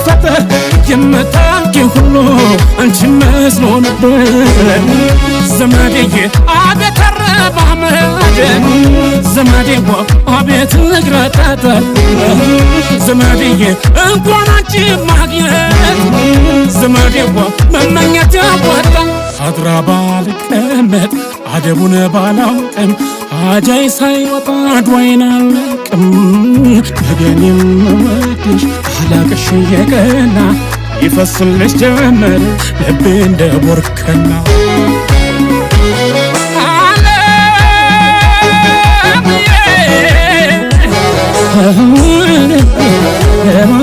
ሲፈጠር የምታውቂ ሁሉ አንቺ መስሎ ነበር ዘመዴዬ አቤት አረማመድ ዘመዴዋ አቤት ንግረጠጠ ዘመዴዬ እንኳን አንቺ ማግኘት ዘመዴዋ መመኘት ያወጣ አድራ ባልቀመጥ አደቡን ባላውቅም አጃይ ሳይወጣ ዷይን አለቅም ነገኔም ወድሽ አላቅሽ የቀና ይፈስልሽ ጀመር ልቤ እንደ ቦርከና ዓለም